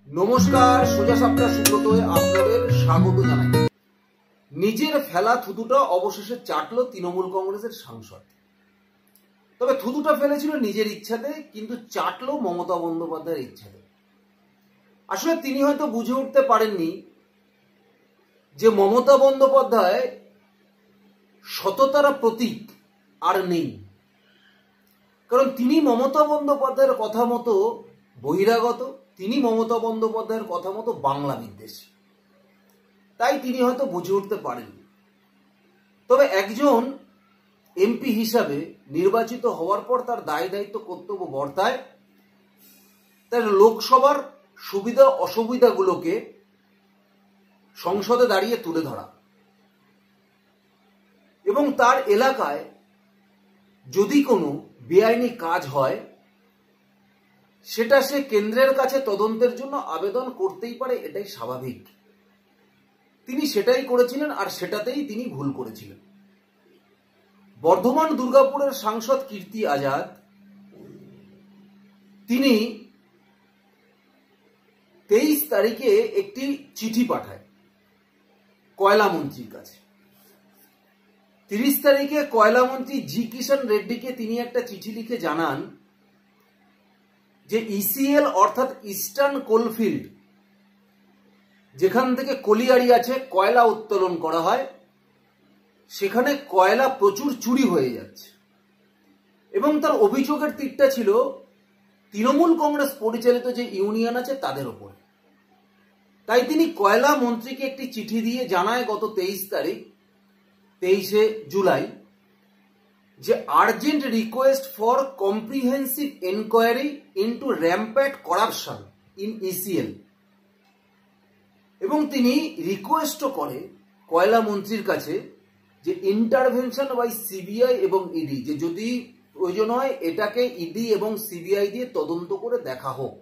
নমস্কার, সোজা সাপটা সুব্রতয়ে আপনাদের স্বাগত জানাই। নিজের ফেলা থুতুটা অবশেষে চাটলো তৃণমূল কংগ্রেসের সাংসদ। তবে থুতুটা ফেলেছিল নিজের ইচ্ছাতে, কিন্তু চাটলো মমতা বন্দ্যোপাধ্যায়ের ইচ্ছাতে। আসলে তিনি হয়তো বুঝে উঠতে পারেননি যে মমতা বন্দ্যোপাধ্যায় সততার প্রতীক আর নেই। কারণ তিনি মমতা বন্দ্যোপাধ্যায়ের কথা মতো বহিরাগত, তিনি মমতা বন্দ্যোপাধ্যায়ের কথা মতো বাংলা বিদ্বেষী। তাই তিনি হয়তো বুঝে উঠতে পারেননি। তবে একজন এমপি হিসাবে নির্বাচিত হওয়ার পর তার দায় দায়িত্ব কর্তব্য বর্তায় তার লোকসভার সুবিধা অসুবিধাগুলোকে সংসদে দাঁড়িয়ে তুলে ধরা এবং তার এলাকায় যদি কোনো বেআইনি কাজ হয় সেটা সে কেন্দ্রের কাছে তদন্তের জন্য আবেদন করতেই পারে, এটাই স্বাভাবিক। তিনি সেটাই করেছিলেন আর সেটাতেই তিনি ভুল করেছিলেন। বর্ধমান দুর্গাপুরের সাংসদ কীর্তি আজাদ তিনি 23 তারিখে একটি চিঠি পাঠায় কয়লা মন্ত্রীর কাছে। 30 তারিখে কয়লা মন্ত্রী জি কিষাণ রেড্ডিকে তিনি একটা চিঠি লিখে জানান যে ইসিএল অর্থাৎ ইস্টার্ন কোলফিল্ড, যেখান থেকে কলিয়ারি আছে কয়লা উত্তোলন করা হয়, সেখানে কয়লা প্রচুর চুরি হয়ে যাচ্ছে এবং তার অভিযোগের তীরটা ছিল তৃণমূল কংগ্রেস পরিচালিত যে ইউনিয়ন আছে তাদের ওপর। তাই তিনি কয়লা মন্ত্রীকে একটি চিঠি দিয়ে জানায় গত 23 জুলাই যে urgent request for comprehensive enquiry into rampant corruption in ECL. এবং তিনি রিকোয়েস্টও করে কয়লা মন্ত্রীর কাছে যে ইন্টারভেনশন বাই সিবিআই এবং ইডি, যে যদি প্রয়োজন হয় এটাকে ইডি এবং সিবিআই দিয়ে তদন্ত করে দেখা হোক।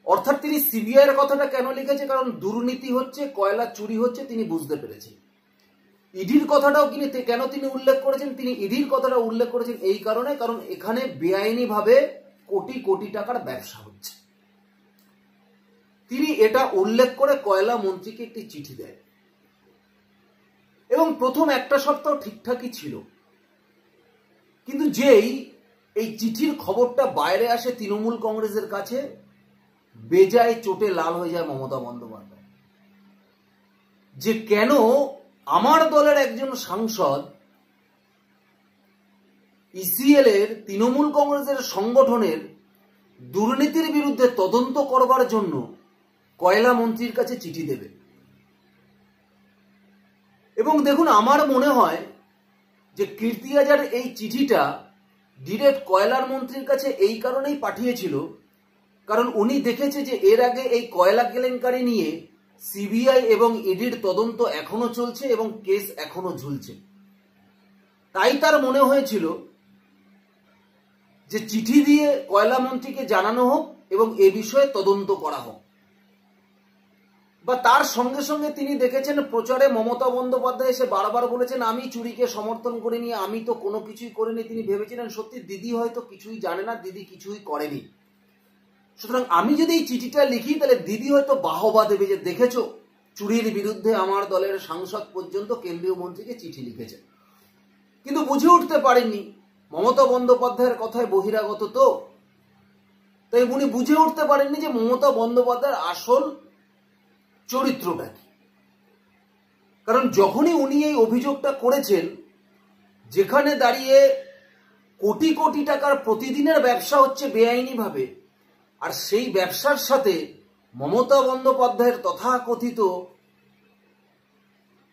অর্থাৎ তিনি সিবিআই এর কথাটা কেন লিখেছে, কারণ দুর্নীতি হচ্ছে, কয়লা চুরি হচ্ছে তিনি বুঝতে পেরেছেন। ইডির কথাটাও কেন তিনি উল্লেখ করেছেন, তিনি ইডির কথাটা উল্লেখ করেছেন এই কারণে, কারণ এখানে বেআইনি ভাবে কোটি কোটি টাকার ব্যবসা হচ্ছে। তিনি এটা উল্লেখ করে কয়লা মন্ত্রীকে একটি চিঠি দেয় এবং প্রথম একটা সপ্তাহ ঠিকঠাকই ছিল, কিন্তু যেই এই চিঠির খবরটা বাইরে আসে তৃণমূল কংগ্রেসের কাছে, বেজায় চোটে লাল হয়ে যায় মমতা বন্দ্যোপাধ্যায়। যে কেন আমার দলের একজন সাংসদ ইসিএল এর তৃণমূল কংগ্রেসের সংগঠনের দুর্নীতির বিরুদ্ধে তদন্ত করবার জন্য কয়লা মন্ত্রীর কাছে চিঠি দেবে। এবং দেখুন, আমার মনে হয় যে কীর্তি আজাদ এই চিঠিটা ডিরেক্ট কয়লার মন্ত্রীর কাছে এই কারণেই পাঠিয়েছিল, কারণ উনি দেখেছে যে এর আগে এই কয়লা কেলেঙ্কারি নিয়ে সিবিআই এবং ইডির তদন্ত এখনো চলছে এবং কেস এখনো ঝুলছে। তাই তার মনে হয়েছিল যে চিঠি দিয়ে কয়লা মন্ত্রীকে জানানো হোক এবং এ বিষয়ে তদন্ত করা হোক। বা তার সঙ্গে সঙ্গে তিনি দেখেছেন প্রচারে মমতা বন্দ্যোপাধ্যায় এসে বারবার বলেছেন আমি চুরিকে সমর্থন করিনি, আমি তো কোনো কিছুই করিনি। তিনি ভেবেছিলেন সত্যি দিদি হয়তো কিছুই জানে না, দিদি কিছুই করেনি, সুতরাং আমি যদি এই চিঠিটা লিখি তাহলে দিদি হয়তো বাহবা দেবে যে দেখেছো চুরির বিরুদ্ধে আমার দলের সাংসদ পর্যন্ত কেন্দ্রীয় মন্ত্রীকে চিঠি লিখেছে। কিন্তু বুঝে উঠতে পারেননি মমতা বন্দ্যোপাধ্যায়ের কথায় বহিরাগত, তো তাই উনি বুঝে উঠতে পারেননি যে মমতা বন্দ্যোপাধ্যায়ের আসল চরিত্রটা কি। কারণ যখনই উনি এই অভিযোগটা করেছেন, যেখানে দাঁড়িয়ে কোটি কোটি টাকার প্রতিদিনের ব্যবসা হচ্ছে বেআইনি ভাবে, আর সেই ব্যবসার সাথে মমতা বন্দ্যোপাধ্যায়ের তথাকথিত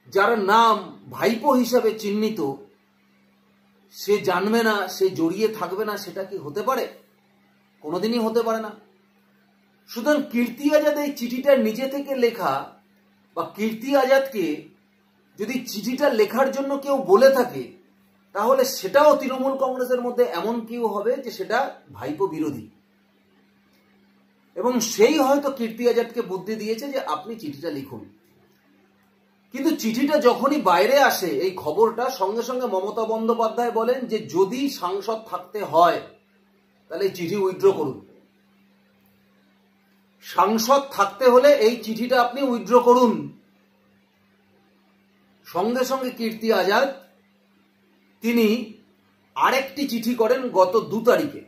যার নাম ভাইপো হিসাবে চিহ্নিত, সে জানবে না, সে জড়িয়ে থাকবে না, সেটা কি হতে পারে? কোনোদিনই হতে পারে না। সুতরাং কীর্তি আজাদ এই চিঠিটা নিজে থেকে লেখা, বা কীর্তি আজাদকে যদি চিঠিটা লেখার জন্য কেউ বলে থাকে, তাহলে সেটাও তৃণমূল কংগ্রেসের মধ্যে এমন কেউ হবে যে সেটা ভাইপো বিরোধী, এবং সেই হয়তো কীর্তি আজাদকে বুদ্ধি দিয়েছে যে আপনি চিঠিটা লিখুন। কিন্তু চিঠিটা যখনই বাইরে আসে এই খবরটা, সঙ্গে সঙ্গে মমতা বন্দ্যোপাধ্যায় বলেন যে যদি সাংসদ থাকতে হয় তাহলে চিঠি উইথড্র করুন। সাংসদ থাকতে হলে এই চিঠিটা আপনি উইথড্র করুন। সঙ্গে সঙ্গে কীর্তি আজাদ তিনি আরেকটি চিঠি করেন গত 2 তারিখে।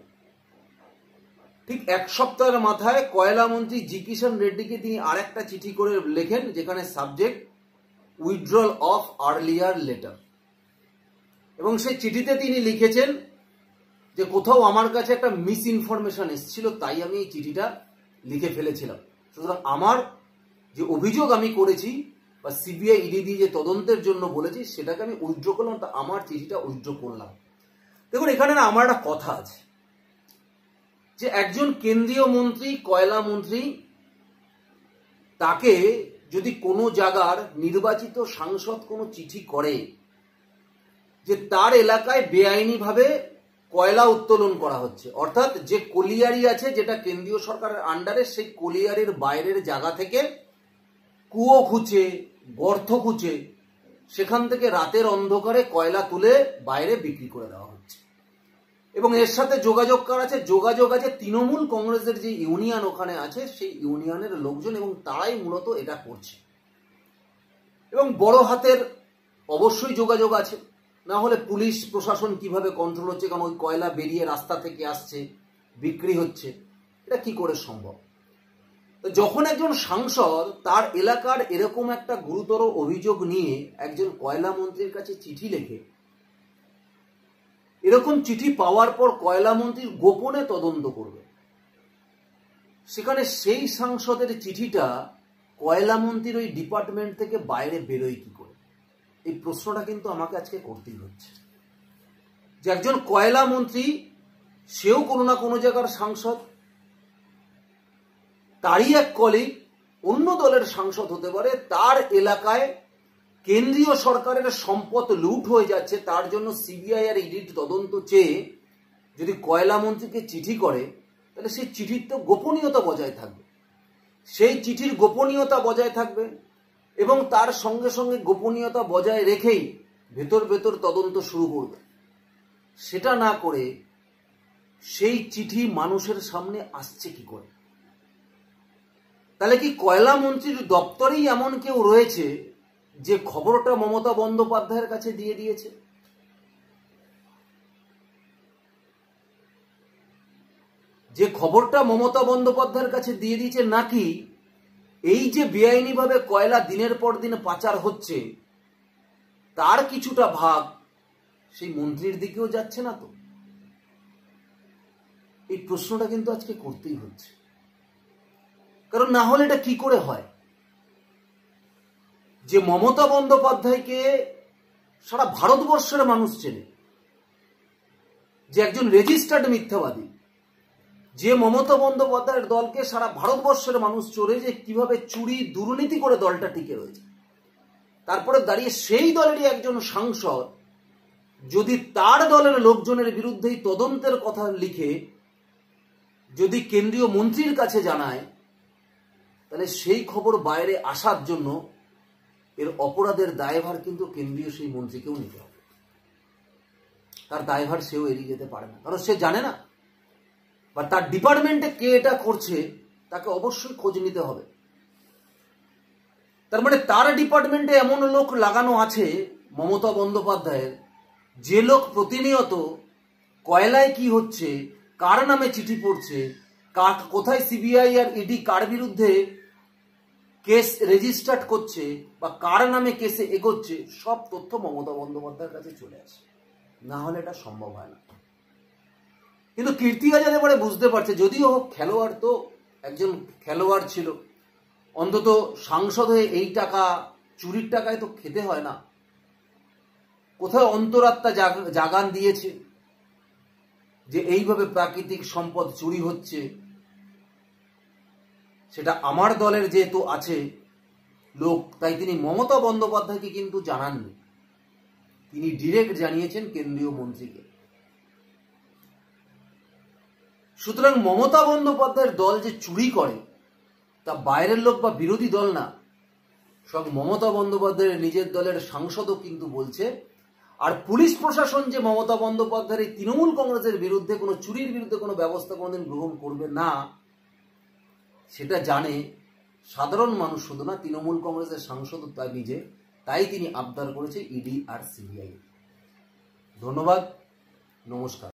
ঠিক 1 সপ্তাহের মাথায় কয়লা মন্ত্রী জি কিষাণ রেড্ডিকে তিনি আরেকটা চিঠি করে লেখেন, যেখানে subject withdrawal of earlier letter. এবং সেই চিঠিতে তিনি লিখেছেন যে কোথাও আমার কাছে একটা মিস ইনফরমেশন এসেছিল, তাই আমি এই চিঠিটা লিখে ফেলেছিলাম। সুতরাং আমার যে অভিযোগ আমি করেছি বা সিবিআই ইডি দিয়ে যে তদন্তের জন্য বলেছি সেটাকে আমি উইথড্র করলাম, তা আমার চিঠিটা উইথড্র করলাম। দেখুন, এখানে না আমার একটা কথা আছে যে একজন কেন্দ্রীয় মন্ত্রী, কয়লা মন্ত্রী, তাকে যদি কোনো জায়গার নির্বাচিত সাংসদ কোনো চিঠি করে যে তার এলাকায় বেআইনিভাবে কয়লা উত্তোলন করা হচ্ছে, অর্থাৎ যে কলিয়ারি আছে যেটা কেন্দ্রীয় সরকারের আন্ডারে, সেই কলিয়ারির বাইরের জায়গা থেকে কুয়ো খুঁচে, গর্ত খুঁচে সেখান থেকে রাতের অন্ধকারে কয়লা তুলে বাইরে বিক্রি করে দেওয়া হচ্ছে, এবং এর সাথে যোগাযোগ করা আছে, যোগাযোগ আছে তৃণমূল কংগ্রেসের যে ইউনিয়ন ওখানে আছে সেই ইউনিয়নের লোকজন, এবং তারাই মূলত এটা করছে। এবং বড় হাতের অবশ্যই যোগাযোগ আছে, না হলে পুলিশ প্রশাসন কিভাবে কন্ট্রোল হচ্ছে? কারণ ওই কয়লা বেরিয়ে রাস্তা থেকে আসছে, বিক্রি হচ্ছে, এটা কি করে সম্ভব? তো যখন একজন সাংসদ তার এলাকার এরকম একটা গুরুতর অভিযোগ নিয়ে একজন কয়লা মন্ত্রীর কাছে চিঠি লেখে, এরকম চিঠি পাওয়ার পর কয়লা মন্ত্রীর গোপনে তদন্ত করবে, সেখানে সেই সাংসদের চিঠিটা কয়লা মন্ত্রীর ওই ডিপার্টমেন্ট থেকে বাইরে বেরোয় কি করে? এই প্রশ্নটা কিন্তু আমাকে আজকে করতেই হচ্ছে যে একজন কয়লা মন্ত্রী, সেও কোনো না কোনো জায়গার সাংসদ, তারই এক কলিগ অন্য দলের সাংসদ হতে পারে, তার এলাকায় কেন্দ্রীয় সরকারের সম্পদ লুট হয়ে যাচ্ছে, তার জন্য সিবিআই আর ইডির তদন্ত চেয়ে যদি কয়লা মন্ত্রীকে চিঠি করে, তাহলে সেই চিঠির তো গোপনীয়তা বজায় থাকবে, সেই চিঠির গোপনীয়তা বজায় থাকবে, এবং তার সঙ্গে সঙ্গে গোপনীয়তা বজায় রেখেই ভেতর ভেতর তদন্ত শুরু করবে। সেটা না করে সেই চিঠি মানুষের সামনে আসছে কি করে? তাহলে কি কয়লা মন্ত্রীর দপ্তরেই এমন কেউ রয়েছে যে খবরটা মমতা বন্দ্যোপাধ্যায়ের কাছে দিয়ে দিয়েছে? যে খবরটা মমতা বন্দ্যোপাধ্যায়ের কাছে দিয়ে দিয়েছে, নাকি এই যে বেআইনিভাবে কয়লা দিনের পর দিন পাচার হচ্ছে তার কিছুটা ভাগ সেই মন্ত্রীর দিকেও যাচ্ছে না? তো এই প্রশ্নটা কিন্তু আজকে করতেই হচ্ছে, কারণ না হলে এটা কি করে হয় যে মমতা বন্দ্যোপাধ্যায়কে সারা ভারতবর্ষের মানুষ চেনে, যে একজন রেজিস্টার্ড মিথ্যাবাদী, যে মমতা বন্দ্যোপাধ্যায়ের দলকে সারা ভারতবর্ষের মানুষ চলে যে কিভাবে চুরি দুর্নীতি করে দলটা টিকে রয়েছে, তারপরে দাঁড়িয়ে সেই দলেরই একজন সাংসদ যদি তার দলের লোকজনের বিরুদ্ধেই তদন্তের কথা লিখে যদি কেন্দ্রীয় মন্ত্রীর কাছে জানায়, তাহলে সেই খবর বাইরে আসার জন্য এর অপরাধের দায়ভার কিন্তু কেন্দ্রীয় সেই মন্ত্রীকেও নিতে হবে। তার দায়ভার সেও এড়িয়ে যেতে পারে না, কারণ সে জানে না বা তার ডিপার্টমেন্টে কে এটা করছে তাকে অবশ্যই খোঁজ নিতে হবে। তার মানে তার ডিপার্টমেন্টে এমন লোক লাগানো আছে মমতা বন্দ্যোপাধ্যায়ের, যে লোক প্রতিনিয়ত কয়লায় কি হচ্ছে, কার নামে চিঠি পড়ছে, কোথায় সিবিআই আর ইডি কার বিরুদ্ধে কেস রেজিস্টার্ড করছে বা কার নামে কেসে এগোচ্ছে, সব তথ্য মমতা বন্দ্যোপাধ্যায়ের কাছে চলে আসে, না হলে এটা সম্ভব হয় না। কিন্তু কীর্তি আজাদ এবারে বুঝতে পারছে, যদিও খেলোয়াড়, তো একজন খেলোয়াড় ছিল, অন্তত সাংসদ হয়ে এই টাকা, চুরির টাকায় তো খেতে হয় না, কোথায় অন্তরাত্মা জাগান দিয়েছে যে এইভাবে প্রাকৃতিক সম্পদ চুরি হচ্ছে, সেটা আমার দলের যেহেতু আছে লোক, তাই তিনি মমতা বন্দ্যোপাধ্যায়কে কিন্তু জানাননি, তিনি ডিরেক্ট জানিয়েছেন কেন্দ্রীয় মন্ত্রীকে। সুতরাং মমতা বন্দ্যোপাধ্যায়ের দল যে চুরি করে তা বাইরের লোক বা বিরোধী দল না, সব মমতা বন্দ্যোপাধ্যায়ের নিজের দলের সাংসদও কিন্তু বলছে। আর পুলিশ প্রশাসন যে মমতা বন্দ্যোপাধ্যায়ের এই তৃণমূল কংগ্রেসের বিরুদ্ধে কোনো চুরির বিরুদ্ধে কোনো ব্যবস্থা কোনোদিন গ্রহণ করবে না, সেটা জানে সাধারণ মানুষ, শুধু না তৃণমূল কংগ্রেসের সাংসদ তাই নিজে, তাই তিনি আবদার করেছে ইডি আর সিবিআই। ধন্যবাদ, নমস্কার।